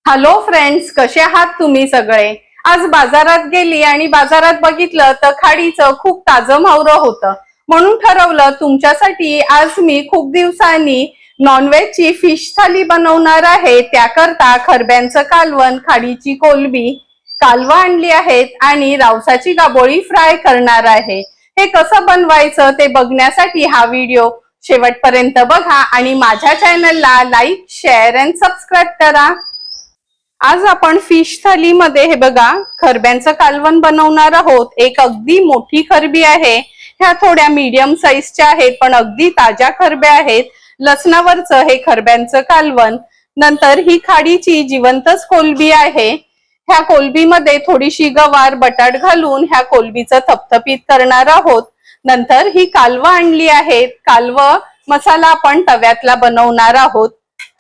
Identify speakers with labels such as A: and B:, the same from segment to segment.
A: Hello friends, कसे आहात तुम्ही सगळे? आज बाजारात गेली आणि बाजारात बघितलं तर खाडीचं खूप ताजं मावरं होतं. म्हणून ठरवलं तुमच्यासाठी आज मी खूप दिवसांनी नॉनव्हेजची फिश थाली बनवणार आहे. त्याकरता खरब्यांचं कालवण, खाडीची कोलबी, कालवं आणली आहेत आणि रावसाची गाबोळी फ्राय करणार आहे. हे कसं बनवायचं ते बघण्यासाठी हा व्हिडिओ शेवटपर्यंत बघा आणि माझ्या चॅनलला लाईक, शेअर अँड सबस्क्राईब करा. आज आपण फिश थाली मध्ये हे बघा खरब्यांचं कालवण बनवणार आहोत. एक अगदी मोठी खरबी आहे. ह्या थोड्या मीडियम साईजच्या आहेत पण अगदी ताज्या खरब्या आहेत. लसणावरचं हे खरब्यांचं कालवण. नंतर ही खाडीची जिवंतच कोलबी आहे. ह्या कोलबीमध्ये थोडीशी गवार बटाट घालून ह्या कोलबीचं थपथपीत करणार आहोत. नंतर ही कालवं आणली आहेत. कालवं मसाला आपण तव्यातला बनवणार आहोत.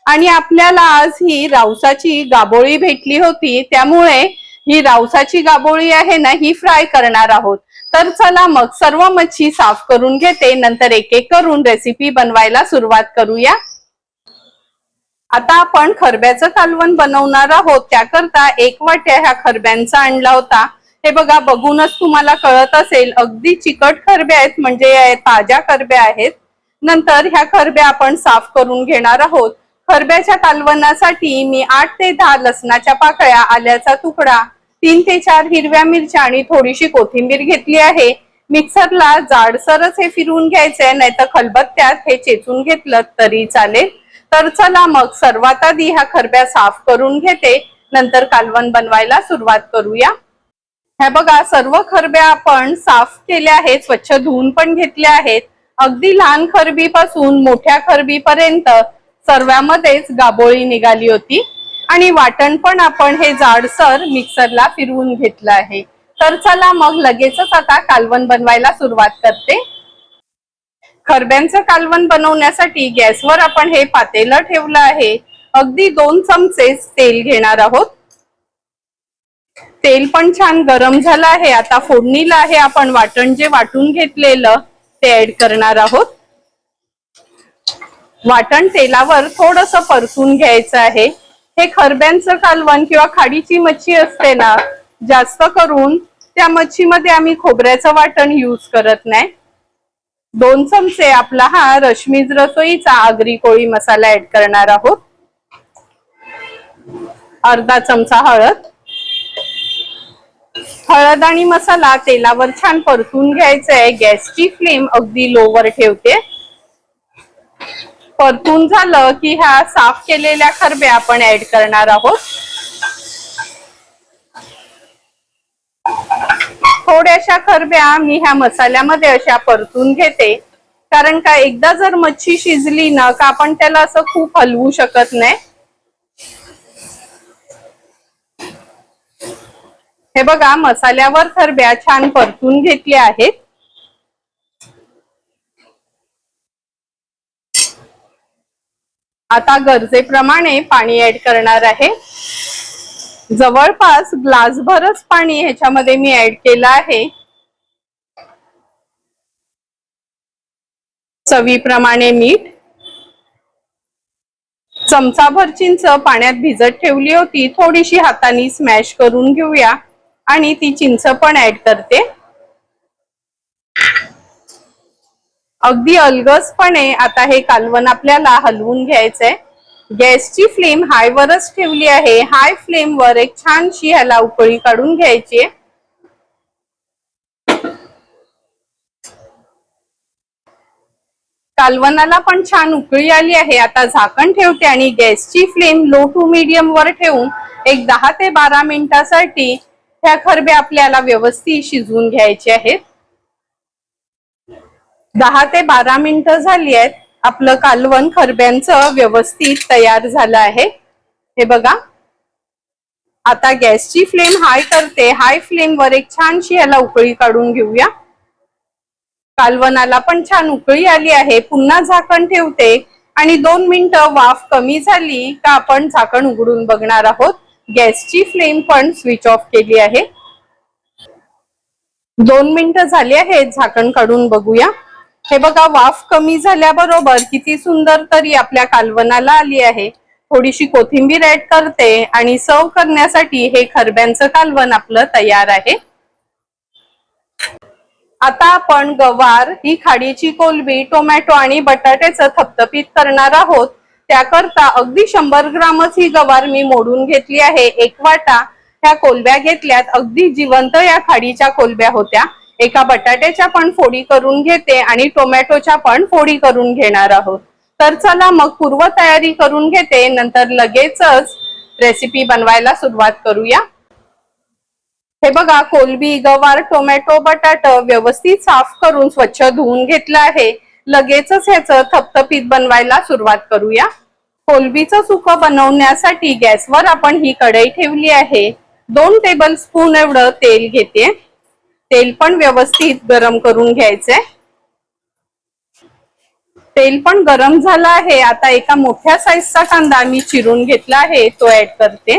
A: आणि आपल्याला आज ही रावसाची गाबोळी भेटली होती, त्यामुळे ही रावसाची गाबोळी आहे ना, ही फ्राय करणार आहोत. तर चला मग सर्व मच्छी साफ करून घेते, नंतर एक एक करून रेसिपी बनवायला सुरुवात करूया. आता आपण खरब्याचं कालवण बनवणार आहोत. त्याकरता 1 वाट्या ह्या खरब्यांचा आणला होता. हे बघा, बघूनच तुम्हाला कळत असेल अगदी चिकट खरब्या आहेत, म्हणजे ताज्या खरब्या आहेत. नंतर ह्या खरब्या आपण साफ करून घेणार आहोत. खरब्याच्या कालवणासाठी मी 8 ते 10 लसणाच्या पाकळ्या, आल्याचा तुकडा, 3 ते 4 हिरव्या मिरच्या आणि थोडीशी कोथिंबीर घेतली आहे. मिक्सरला जाडसरच हे फिरवून घ्यायचंय, नाहीतर खलबत्त्यात हे चेचून घेतलं तरी चालेल. तर चला मग सर्वात आधी ह्या खरब्या साफ करून घेते, नंतर कालवण बनवायला सुरुवात करूया. हे बघा, सर्व खरब्या आपण साफ केल्या आहेत, स्वच्छ धुवून पण घेतल्या आहेत. अगदी लहान खरबीपासून मोठ्या खरबीपर्यंत सर्वांमध्येच गाबोळी निघाली होती. आणि वाटण पण आपण हे जाडसर मिक्सरला फिरवून घेतलं आहे. तर चला मग लगेचच आता कालवण बनवायला सुरुवात करते. खरब्यांचं कालवण बनवण्यासाठी गॅसवर आपण हे पातेलं ठेवलं आहे. अगदी 2 चमचे तेल घेणार आहोत. तेल पण छान गरम झालं आहे. आता फोडणीला आहे आपण वाटण जे वाटून घेतलेलं ते ऍड करणार आहोत. वाटण तेलावर थोडस परतून घ्यायचं आहे. हे खरब्यांचं कालवण किंवा खाडीची मच्छी असते ना, जास्त करून त्या मच्छीमध्ये आम्ही खोबऱ्याचं वाटण यूज करत नाही. 2 चमचे आपला हा रश्मीज रसोईचा आगरी कोळी मसाला ऍड करणार आहोत. अर्धा चमचा हळद. हळद आणि मसाला तेलावर छान परतून घ्यायचा आहे. गॅसची फ्लेम अगदी लोवर ठेवते. परतून झालं की ह्या साफ केलेल्या खरब्या आपण ऍड करणार आहोत. थोड्याशा खरब्या मी ह्या मसाल्यामध्ये अशा परतून घेते, कारण का एकदा जर मच्छी शिजली ना का आपण त्याला असं खूप हलवू शकत नाही. हे बघा, मसाल्यावर खरब्या छान परतून घेतल्या आहेत. आता गरजेप्रमाणे पाणी ऍड करणार आहे. जवळपास ग्लासभरच पाणी ह्याच्यामध्ये मी ऍड केलं आहे. चवीप्रमाणे मीठ. चमचाभर चिंच पाण्यात भिजत ठेवली होती, थोडीशी हाताने स्मॅश करून घेऊया आणि ती चिंच पण ऍड करते. अगदी अलगसपणे आता हे कालवण आपल्याला हलवून घ्यायचंय. गॅसची फ्लेम हाय वरच ठेवली आहे. हाय फ्लेम वर एक छानशी ह्याला उकळी काढून घ्यायची. कालवणाला पण छान उकळी आली आहे. आता झाकण ठेवते आणि गॅसची फ्लेम लो टू मीडियम वर ठेवून एक 10 ते 12 मिनिटांसाठी ह्या खरब्या आपल्याला व्यवस्थित शिजवून घ्यायचे आहेत. 10 ते 12 मिनिटं झाली आहेत. आपलं कालवण खरब्यांचं व्यवस्थित तयार झालं आहे. हे बघा, आता गॅसची फ्लेम हाय करते. हाय फ्लेम वर एक छानशी ह्याला उकळी काढून घेऊया. कालवणाला पण छान उकळी आली आहे. पुन्हा झाकण ठेवते आणि 2 मिनिटं वाफ कमी झाली का आपण झाकण उघडून बघणार आहोत. गॅसची फ्लेम पण स्विच ऑफ केली आहे. 2 मिनिटं झाली आहेत. झाकण काढून बघूया. हे बघा, वाफ कमी झाल्याबरोबर किती सुंदर तरी आपल्या कालवणाला आली आहे. थोडीशी कोथिंबीर ऍड करते आणि सर्व करण्यासाठी हे खरब्यांचं कालवण आपलं तयार आहे। आता आपण गवार, ही खाडीची कोलबी, टोमॅटो आणि बटाट्याचं थपथपीत करणार आहोत। त्याकरता अगदी 100 ग्रामच ही गवार मी मोडून घेतली आहे। 1 वाटा ह्या कोलब्या घेतल्यात, अगदी जिवंत या खाडीच्या कोलब्या होत्या। एका बटाट्याच्या पण फोडी करून घेते आणि टोमॅटोच्या पण फोडी करून घेणार आहोत। तर चला मग पूर्व तयारी करून घेते, नंतर लगेचच रेसिपी बनवायला सुरुवात करूया। हे बघा, कोलबी, गवार, टोमॅटो, बटाटा व्यवस्थित साफ करून स्वच्छ धुवून घेतलं आहे। लगेचच ह्याचं थपथपीत बनवायला सुरुवात करूया। कोलबीचं सुकं बनवण्यासाठी गॅसवर आपण ही कढई ठेवली आहे। 2 टेबलस्पून एवढं तेल घेते। तेल पण व्यवस्थित गरम करून घ्यायचंय। तेल पण गरम झालं आहे। आता एका मोठ्या साईजचा कांदा मी चिरून घेतला आहे, तो ऍड करते।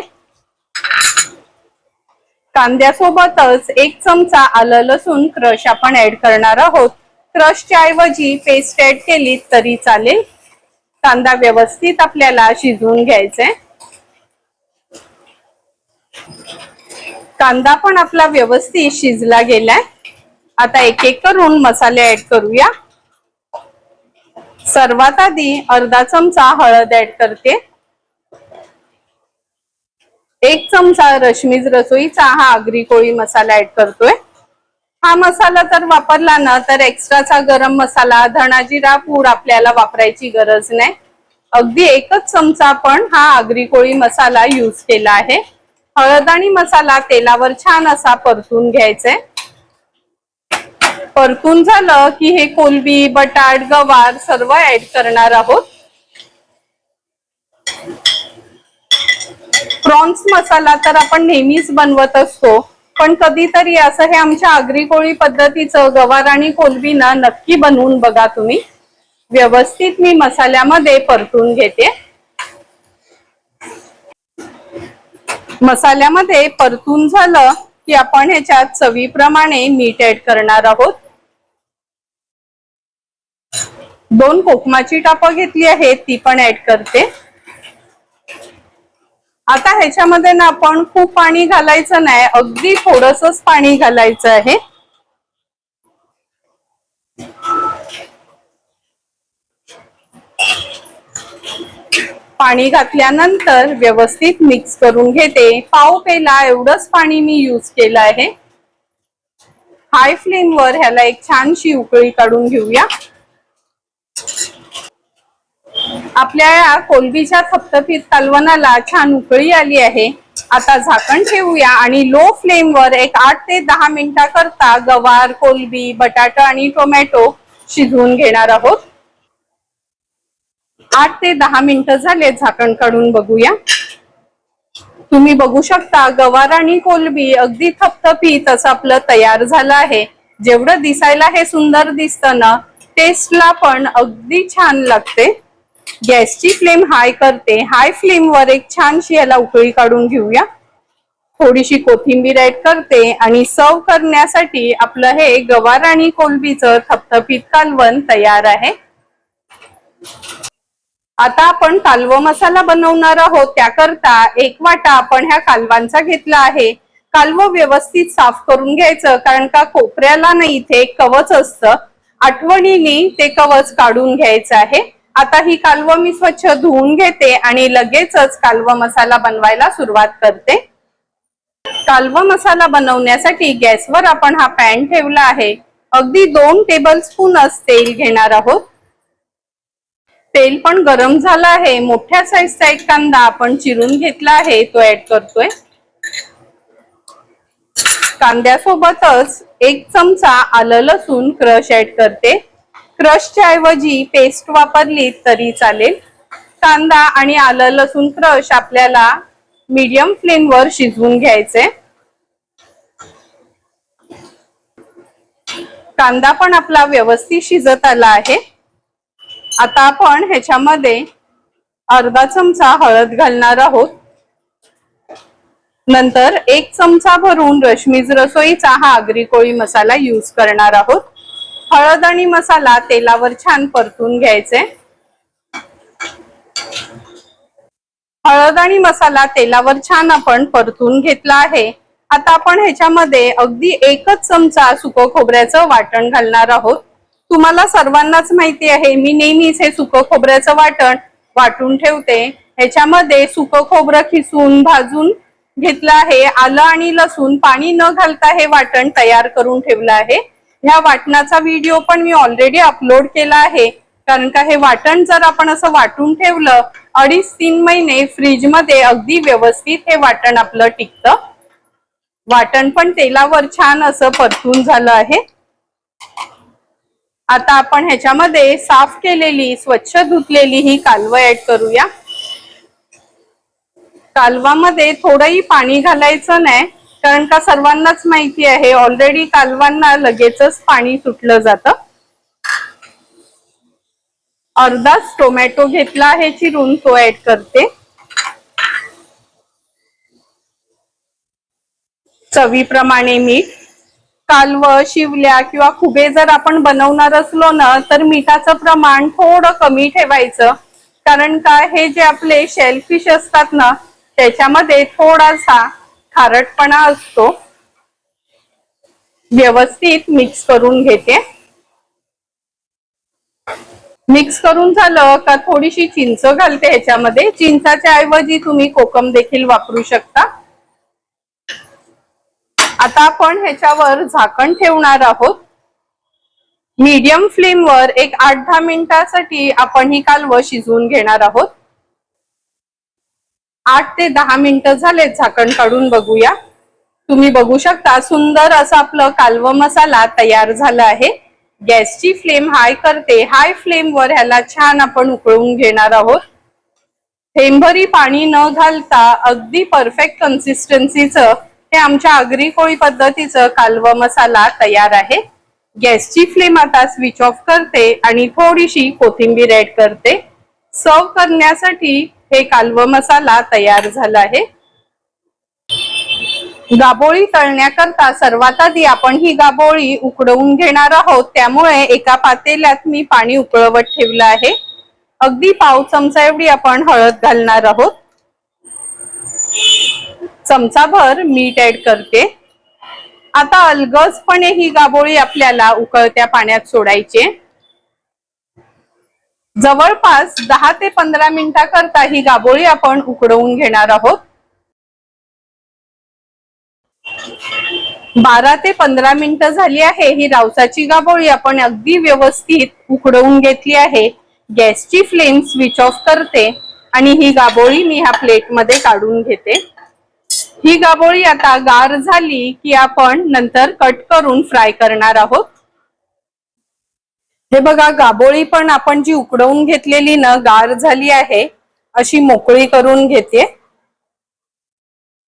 A: कांद्यासोबतच 1 चमचा आलं लसूण क्रश आपण ऍड करणार आहोत। क्रशच्या ऐवजी पेस्ट ऍड केली तरी चालेल। कांदा व्यवस्थित आपल्याला शिजवून घ्यायचाय। कांदा पण आपला व्यवस्थित शिजला गेलाय। आता एक एक करून मसाले ऍड करूया। सर्वात आधी अर्धा चमचा हळद ऍड करते। 1 चमचा रश्मीज रसोईचा हा आगरी कोळी मसाला ऍड करतोय। हा मसाला जर वापरला ना तर एक्स्ट्राचा गरम मसाला, धना जिरा पूड आपल्याला वापरायची गरज नाही। अगदी 1च चमचा आपण हा आगरी कोळी मसाला यूज केला आहे। हळद आणि मसाला तेलावर छान असा परतून घ्यायचा आहे। परतून झालं की हे कोलबी, बटाट, गवार सर्व ऍड करणार आहोत। प्रॉन्स मसाला तर आपण नेहमीच बनवत असतो, पण कधीतरी असं हे आमच्या आगरी कोळी पद्धतीचं गवार आणि कोलबी ना नक्की बनवून बघा तुम्ही। व्यवस्थित मी मसाल्यामध्ये परतून घेते। मसाल्यामध्ये परतून झालं की आपण ह्याच्यात चवीप्रमाणे मीठ ऍड करणार आहोत। 2 कोकमाची टापं घेतली आहे, ती पण ऍड करते। आता ह्याच्यामध्ये ना आपण खूप पाणी घालायचं नाही, अगदी थोडंसंच पाणी घालायचं आहे। पाणी घातल्यानंतर व्यवस्थित मिक्स करून घेते। पाव पेला एवढंच पाणी मी यूज केलं आहे। हाय फ्लेमवर ह्याला एक छानशी उकळी काढून घेऊया। आपल्या या कोलबीच्या थपथपीत कालवणाला छान उकळी आली आहे। आता झाकण ठेवूया आणि लो फ्लेमवर एक 8 ते 10 मिनिटाकरता गवार, कोलबी, बटाटा आणि टोमॅटो शिजवून घेणार आहोत। 8 ते 10 मिनिटं झाले, झाकण काढून बघूया। तुम्ही बघू शकता गवार आणि कोलबी अगदी थपथपीत असं आपलं तयार झालं आहे। जेवढं दिसायला हे सुंदर दिसतं ना, टेस्टला पण अगदी छान लागते। गॅसची फ्लेम हाय करते। हाय फ्लेमवर एक छानशी याला उकळी काढून घेऊया। थोडीशी कोथिंबीर ऍड करते आणि सर्व करण्यासाठी आपलं हे गवार आणि कोलबीचं थपथपीत कालवण तयार आहे। आता आपण कालवा मसाला बनवणार आहोत। त्याकरता 1 वाटा आपण ह्या कालवांचा घेतला आहे। कालवं व्यवस्थित साफ करून घ्यायचं, कारण का कोपऱ्याला ना इथे कवच असतं, आठवणीने ते कवच काढून घ्यायचं आहे। आता ही कालवं मी स्वच्छ धुवून घेते आणि लगेचच कालवा मसाला बनवायला सुरुवात करते। कालवा मसाला बनवण्यासाठी गॅसवर आपण हा पॅन ठेवला आहे। अगदी 2 टेबलस्पूनच तेल घेणार आहोत। तेल पण गरम झालं आहे। मोठ्या साईजचा एक कांदा आपण चिरून घेतला आहे, तो ऍड करतोय। कांद्यासोबतच 1 चमचा आलं लसूण क्रश ऍड करते। क्रशच्या ऐवजी पेस्ट वापरली तरी चालेल। कांदा आणि आलं लसूण क्रश आपल्याला मीडियम फ्लेमवर शिजवून घ्यायचे। कांदा पण आपला व्यवस्थित शिजत आला आहे। आता आपण ह्याच्यामध्ये अर्धा चमचा हळद घालणार आहोत। नंतर 1 चमचा भरून रश्मीज रसोईचा हा आगरी कोळी मसाला यूज करणार आहोत। हळद आणि मसाला तेलावर छान परतून घ्यायचे। हळद आणि मसाला तेलावर छान आपण परतून घेतला आहे। आता आपण ह्याच्यामध्ये अगदी 1 चमचा सुकं खोबऱ्याचं वाटण घालणार आहोत। तुम्हाला सर्वांनाच माहिती आहे मी नेहमीच हे सुकं खोबऱ्याचं वाटण वाटून ठेवते। ह्याच्यामध्ये सुकं खोबरं खिसून भाजून घेतलं आहे। आलं आणि लसूण पाणी न घालता हे वाटण तयार करून ठेवलं आहे। ह्या वाटणाचा व्हिडिओ पण मी ऑलरेडी अपलोड केला आहे, कारण का हे वाटण जर आपण असं वाटून ठेवलं 2.5-3 महिने फ्रीज मध्ये अगदी व्यवस्थित हे वाटण आपलं टिकतं। वाटण पण तेलावर छान असं परतून झालं आहे। आता आपण ह्याच्यामध्ये साफ केलेली स्वच्छ धुतलेली ही कालवं ऍड करूया। कालवामध्ये थोडंही पाणी घालायचं नाही, कारण का सर्वांनाच माहिती आहे ऑलरेडी कालवांना लगेचच पाणी सुटलं जातं। अर्धाच टोमॅटो घेतला आहे चिरून, तो ऍड करते। चवीप्रमाणे मीठ। कालवं, शिवल्या किंवा खुबे जर आपण बनवणार असलो ना तर मिठाचं प्रमाण थोडं कमी ठेवायचं, कारण का हे जे आपले शेलफिश असतात ना त्याच्यामध्ये थोडासा खारटपणा असतो। व्यवस्थित मिक्स करून घेते। मिक्स करून झालं का थोडीशी चिंच घालते ह्याच्यामध्ये। चिंचाच्या ऐवजी तुम्ही कोकम देखील वापरू शकता। आता आपण ह्याच्यावर झाकण ठेवणार आहोत। मीडियम फ्लेमवर एक 8-10 मिनिटांसाठी आपण ही कालवं शिजवून घेणार आहोत। 8 ते 10 मिनिटं झालेत, झाकण काढून बघूया। तुम्ही बघू शकता सुंदर असं आपलं कालवं मसाला तयार झाला आहे। गॅसची फ्लेम हाय करते। हाय फ्लेमवर ह्याला छान आपण उकळून घेणार आहोत। थेंबभरी पाणी न घालता अगदी परफेक्ट कन्सिस्टन्सीचं हे आमच्या आगरी कोळी पद्धतीचं कालवं मसाला तयार आहे। गॅसची फ्लेम आता स्विच ऑफ करते आणि थोडीशी कोथिंबीर ऍड करते। सर्व करण्यासाठी हे कालवं मसाला तयार झाला आहे। गाबोळी तळण्याकरता सर्वात आधी आपण ही गाबोळी उकडवून घेणार आहोत, त्यामुळे एका पातेल्यात मी पाणी उकळवत ठेवलं आहे। अगदी पाव चमचा एवढी आपण हळद घालणार आहोत। चमचाभर मीठ ऍड करते। आता अलगदपणे ही गाबोळी आपल्याला उकळत्या पाण्यात सोडायची। जवळपास 10 ते 15 मिनिटांकरता ही गाबोळी आपण उकडवून घेणार आहोत। 12 ते 15 मिनिटं झाली आहे। ही रावसाची गाबोळी आपण अगदी व्यवस्थित उकडवून घेतली आहे। गॅसची फ्लेम स्विच ऑफ करते आणि ही गाबोळी मी ह्या प्लेटमध्ये काढून घेते। ही गाबोळी आता गार झाली की आपण नंतर कट करून फ्राय करणार आहोत। हे बघा गाबोळी पण आपण जी उकडवून घेतलेली ना गार झाली आहे, अशी मोकळी करून घेते।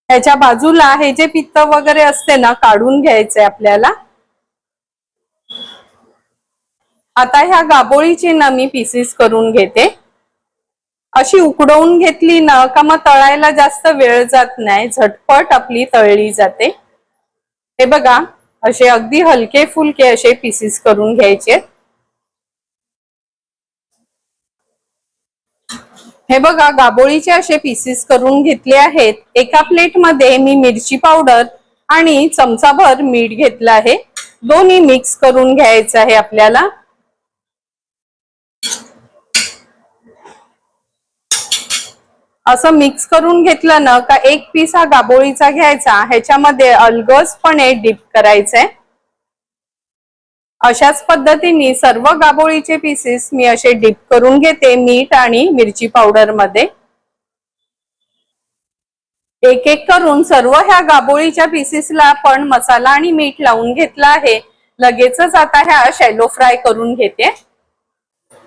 A: ह्याच्या बाजूला हे जे पित्त वगैरे असते ना काढून घ्यायचंय आपल्याला। आता ह्या गाबोळीची ना मी पीसेस करून घेते। अशी उकडवून घेतली ना का मग तळायला जास्त वेळ जात नाही, झटपट आपली तळली जाते। हे बघा असे अगदी हलके फुलके असे पीसेस करून घ्यायचे। हे बघा गाबोळीचे असे पीसेस करून घेतले आहेत। एका प्लेटमध्ये मी मिरची पावडर आणि चमचाभर मीठ घेतलं आहे। दोन्ही मिक्स करून घ्यायचं आहे आपल्याला। असं मिक्स करून घेतलं ना का एक पीस हा गाबोळीचा घ्यायचा, ह्याच्यामध्ये अलगदपणे डिप करायचंय। अशाच पद्धतीने सर्व गाबोळीचे पीसेस मी असे डिप करून घेते मीठ आणि मिरची पावडर मध्ये। एक एक करून सर्व ह्या गाबोळीच्या पीसेसला आपण मसाला आणि मीठ लावून घेतला आहे। लगेचच आता ह्या शॅलो फ्राय करून घेते।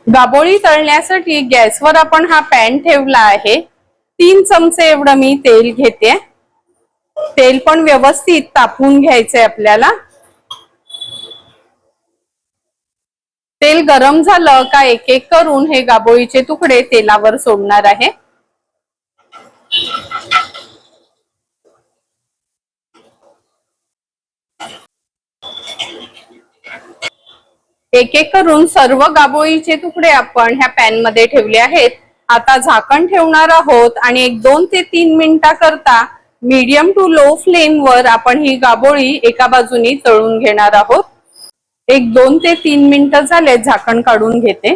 A: गाबोळी तळण्यासाठी गॅसवर आपण हा पॅन ठेवला आहे। 3 चमचे एवढं मी तेल घेते। तेल पण व्यवस्थित तापवून घ्यायचंय आपल्याला। तेल गरम झालं का एक एक करून हे गाबोळीचे तुकडे तेलावर सोडणार आहे। एक एक करून सर्व गाबोळीचे तुकडे आपण ह्या पॅन मध्ये ठेवले आहेत। आता झाकण ठेवणार आहोत आणि एक 2 ते 3 मिनिटाकरता मीडियम टू लो फ्लेमवर आपण ही गाबोळी एका बाजूनी तळून घेणार आहोत. एक 2 ते 3 मिनिटं झाले, झाकण काढून घेते.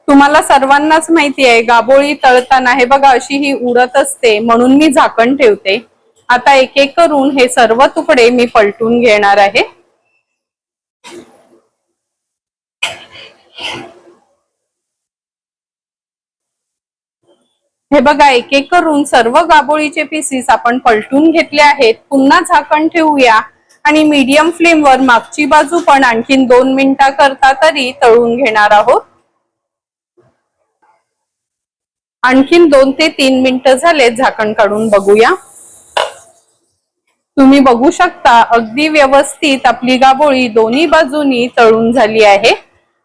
A: तुम्हाला सर्वांनाच माहिती आहे गाबोळी तळताना हे बघा अशी ही उडत असते, म्हणून मी झाकण ठेवते. आता एक एक करून हे सर्व तुकडे मी पलटून घेणार आहे. हे बघा एक एक करून सर्व गाबोळीचे पीसेस आपण पलटून घेतले आहेत. पुन्हा झाकण ठेवूया आणि मीडियम फ्लेमवर मागची बाजू पण आणखीन 2 मिनिटाकरता तरी तळून घेणार आहोत. आणखीन 2 ते 3 मिनिटं झाले, झाकण काढून बघूया. तुम्ही बघू शकता अगदी व्यवस्थित आपली गाबोळी दोन्ही बाजूनी तळून झाली आहे.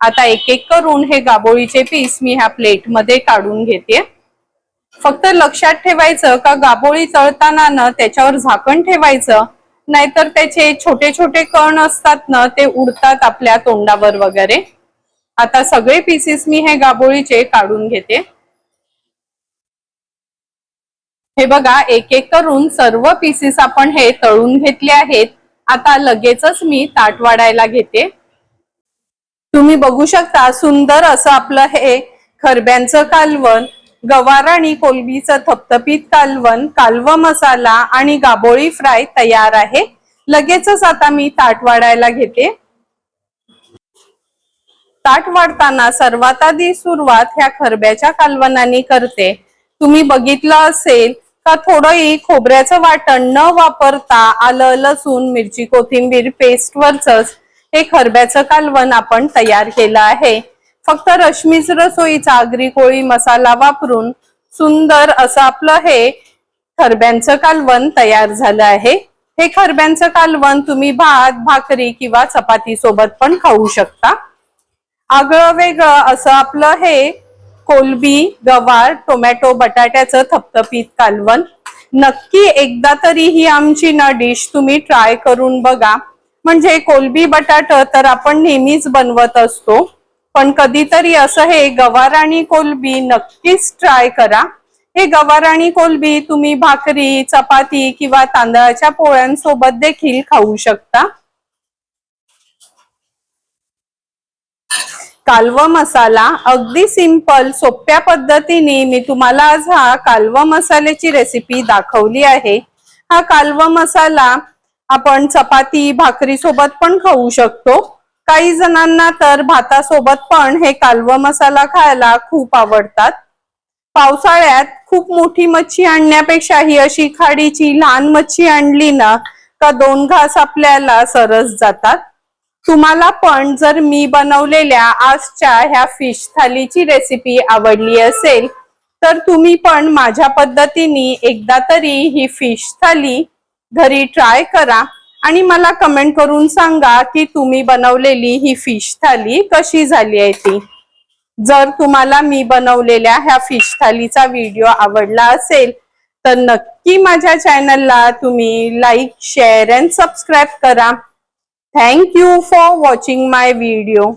A: आता एक एक करून हे गाबोळीचे पीस मी ह्या प्लेट मध्ये काढून घेते. फक्त लक्षात ठेवायचं का गाबोळी तळताना ना त्याच्यावर झाकण ठेवायचं, नाहीतर त्याचे छोटे छोटे कण असतात ना ते उडतात आपल्या तोंडावर वगैरे. आता सगळे पीसेस मी हे गाबोळीचे काढून घेते. हे बघा एक एक करून सर्व पीसेस आपण हे तळून घेतले आहेत. आता लगेचच मी ताट वाढायला घेते. तुम्ही बघू शकता सुंदर असं आपलं हे खरब्यांचं कालवण, गवार आणि कोलबीचं थपथपीत कालवण, कालवा मसाला आणि गाबोळी फ्राय तयार आहे. लगेचच आता मी ताट वाढायला घेते. ताट वाढताना सर्वात आधी सुरुवात ह्या खरब्याच्या कालवणाने करते. तुम्ही बघितलं असेल का थोडंही खोबऱ्याचं वाटण न वापरता आलं, लसूण, मिरची, कोथिंबीर पेस्ट वरच हे खरब्याचं कालवण आपण तयार केलं आहे. फक्त रश्मीच रसोईचा आगरी कोळी मसाला वापरून सुंदर असं आपलं हे खरब्यांचं कालवण तयार झालं आहे. हे खरब्यांचं कालवण तुम्ही भात, भाकरी किंवा चपाती सोबत पण खाऊ शकता. आगळं वेगळं असं आपलं हे कोलबी, गवार, टोमॅटो, बटाट्याचं थपथपीत कालवण. नक्की एकदा तरी ही आमची ना डिश तुम्ही ट्राय करून बघा. म्हणजे कोलबी बटाट तर आपण नेहमीच बनवत असतो, पण कधीतरी असं हे गवार आणि कोलबी नक्कीच ट्राय करा. हे गवार आणि कोलबी तुम्ही भाकरी, चपाती किंवा तांदळाच्या पोळ्यांसोबत देखील खाऊ शकता. कालवा मसाला अगदी सिंपल सोप्या पद्धतीने मी तुम्हाला आज हा कालवा मसाल्याची रेसिपी दाखवली आहे. हा कालवा मसाला आपण चपाती, भाकरी सोबत पण खाऊ शकतो. काही जणांना तर भातासोबत पण हे कालवा मसाला खायला खूप आवडतात. पावसाळ्यात खूप मोठी मच्छी आणण्यापेक्षा ही अशी खाडीची लहान मच्छी आणली ना का 2 घास आपल्याला सरस जातात. तुम्हाला पण जर मी बनवलेल्या आजच्या ह्या फिश थालीची रेसिपी आवडली असेल तर तुम्ही पण माझ्या पद्धतीने एकदा तरी ही फिश थाली घरी ट्राय करा आणि मला कमेंट करून सांगा की तुम्ही बनवलेली ही फिश थाली कशी झाली आहे ती. जर तुम्हाला मी बनवलेल्या ह्या फिश थालीचा व्हिडिओ आवडला असेल तर नक्की माझ्या चॅनलला तुम्ही लाईक, शेअर अँड सबस्क्राईब करा. Thank you for watching my video.